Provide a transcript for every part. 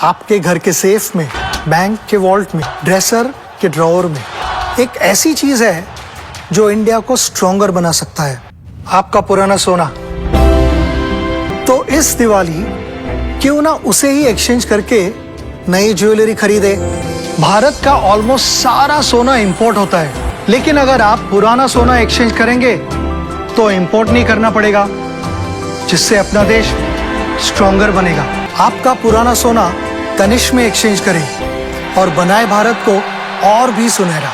आपके घर के सेफ में, बैंक के वॉल्ट में, ड्रेसर के ड्रॉअर में एक ऐसी चीज है जो इंडिया को स्ट्रॉन्गर बना सकता है, आपका पुराना सोना। तो इस दिवाली क्यों ना उसे ही एक्सचेंज करके नई ज्वेलरी खरीदे। भारत का ऑलमोस्ट सारा सोना इंपोर्ट होता है, लेकिन अगर आप पुराना सोना एक्सचेंज करेंगे तो इंपोर्ट नहीं करना पड़ेगा, जिससे अपना देश स्ट्रॉन्गर बनेगा। आपका पुराना सोना तनिष्क में एक्सचेंज करें और बनाए भारत को और भी सुनहरा।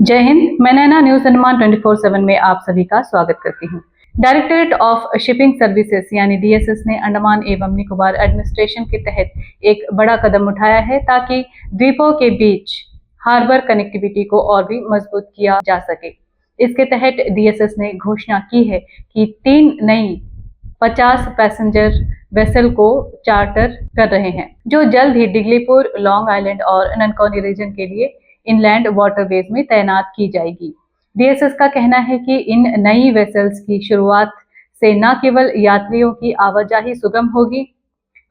जय हिंद, मैं नैना न्यूज अनुमान 24/7 में आप सभी का स्वागत करती हूं। डायरेक्टरेट ऑफ शिपिंग सर्विसेज यानी डीएसएस ने अंडमान एवं निकोबार एडमिनिस्ट्रेशन के तहत एक बड़ा कदम उठाया है ताकि द्वीपों के बीच हार्बर कनेक्टिविटी को और भी मजबूत किया जा सके। इसके तहत डीएसएस ने घोषणा की है कि 3 नई 50 पैसेंजर वेसल को चार्टर कर रहे हैं, जो जल्द ही डिगलीपुर, लॉन्ग आइलैंड और ननकौनी रीजन के लिए इनलैंड वाटरवेज में तैनात की जाएगी। डीएसएस का कहना है कि इन नई वेसल्स की शुरुआत से न केवल यात्रियों की आवाजाही सुगम होगी,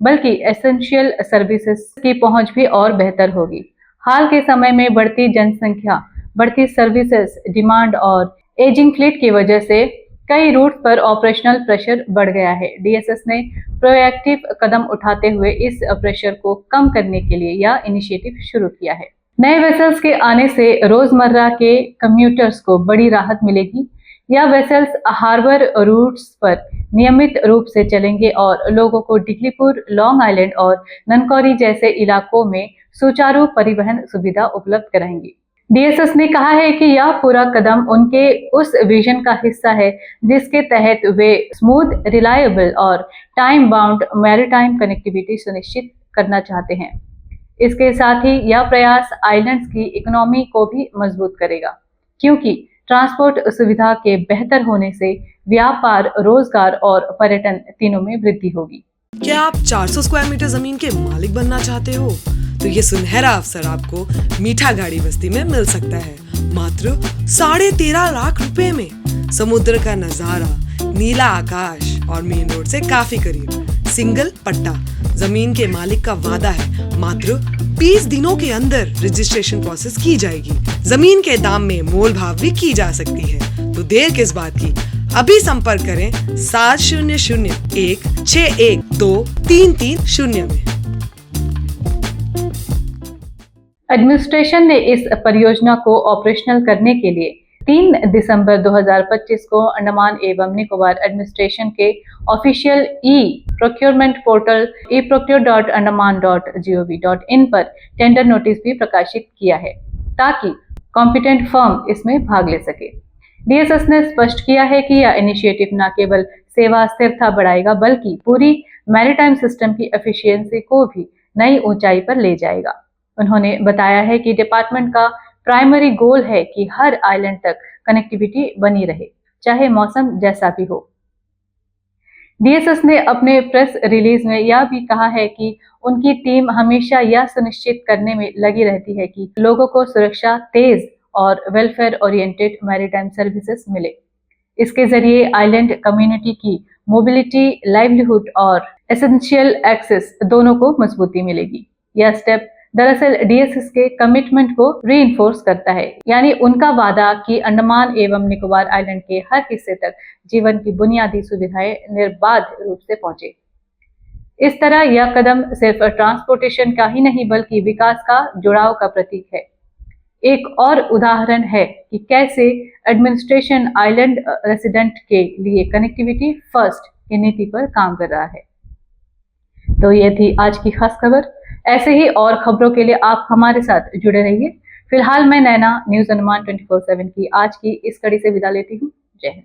बल्कि एसेंशियल सर्विसेज की पहुंच भी और बेहतर होगी। हाल के समय में बढ़ती जनसंख्या, बढ़ती सर्विसेज डिमांड और एजिंग फ्लीट की वजह से कई रूट पर ऑपरेशनल प्रेशर बढ़ गया है। डीएसएस ने प्रोएक्टिव कदम उठाते हुए इस प्रेशर को कम करने के लिए यह इनिशिएटिव शुरू किया है। नए वेसल्स के आने से रोजमर्रा के कम्यूटर्स को बड़ी राहत मिलेगी। यह वेसल्स हार्बर रूट्स पर नियमित रूप से चलेंगे और लोगों को डिगलीपुर, लॉन्ग आइलैंड और ननकौरी जैसे इलाकों में सुचारू परिवहन सुविधा उपलब्ध कराएंगी। डीएसएस ने कहा है कि यह पूरा कदम उनके उस विजन का हिस्सा है जिसके तहत वे स्मूथ, रिलायबल और टाइम बाउंड मैरीटाइम कनेक्टिविटी सुनिश्चित करना चाहते हैं। इसके साथ ही यह प्रयास आइलैंड्स की इकोनॉमी को भी मजबूत करेगा, क्योंकि ट्रांसपोर्ट सुविधा के बेहतर होने से व्यापार, रोजगार और पर्यटन तीनों में वृद्धि होगी। क्या आप 400 स्क्वायर मीटर जमीन के मालिक बनना चाहते हो? तो ये सुनहरा अवसर आपको मीठा गाड़ी बस्ती में मिल सकता है, मात्र 13.5 लाख रुपए में। समुद्र का नजारा, नीला आकाश और मेन रोड से काफी करीब, सिंगल पट्टा। जमीन के मालिक का वादा है मात्र 20 दिनों के अंदर रजिस्ट्रेशन प्रोसेस की जाएगी। जमीन के दाम में मोल भाव भी की जा सकती है, तो देर किस बात की, अभी संपर्क करें 7001612330 में। एडमिनिस्ट्रेशन ने इस परियोजना को ऑपरेशनल करने के लिए 3 दिसंबर 2025 को अंडमान एवं निकोबार एडमिनिस्ट्रेशन के ऑफिशियल प्रोक्योरमेंट पोर्टल eprocure.andaman.gov.in पर टेंडर नोटिस भी प्रकाशित किया है, ताकि कॉम्पिटेंट फर्म इसमें भाग ले सके। डीएसएस ने स्पष्ट किया है कि यह इनिशिएटिव न केवल सेवा स्थिरता बढ़ाएगा, बल्कि पूरी मैरीटाइम सिस्टम की एफिशिएंसी को भी नई ऊंचाई पर ले जाएगा। उन्होंने बताया है कि डिपार्टमेंट का प्राइमरी गोल है कि हर आइलैंड तक कनेक्टिविटी बनी रहे, चाहे मौसम जैसा भी हो। डीएसएस ने अपने प्रेस रिलीज में यह भी कहा है कि उनकी टीम हमेशा यह सुनिश्चित करने में लगी रहती है कि लोगों को सुरक्षा, तेज और वेलफेयर ओरिएंटेड मैरीटाइम सर्विसेज मिले। इसके जरिए आइलैंड कम्युनिटी की मोबिलिटी, लाइवलीहुड और एसेंशियल एक्सेस दोनों को मजबूती मिलेगी। यह स्टेप दरअसल डीएसएस के कमिटमेंट को रीइंफोर्स करता है, यानी उनका वादा कि अंडमान एवं निकोबार आइलैंड के हर हिस्से तक जीवन की बुनियादी सुविधाएं निर्बाध रूप से पहुंचे। इस तरह यह कदम सिर्फ ट्रांसपोर्टेशन का ही नहीं, बल्कि विकास का जुड़ाव का प्रतीक है। एक और उदाहरण है कि कैसे एडमिनिस्ट्रेशन आइलैंड रेसिडेंट के लिए कनेक्टिविटी फर्स्ट की नीति पर काम कर रहा है। तो ये थी आज की खास खबर। ऐसे ही और खबरों के लिए आप हमारे साथ जुड़े रहिए। फिलहाल मैं नैना न्यूज अनुमान 24/7 की आज की इस कड़ी से विदा लेती हूँ। जय हिंद।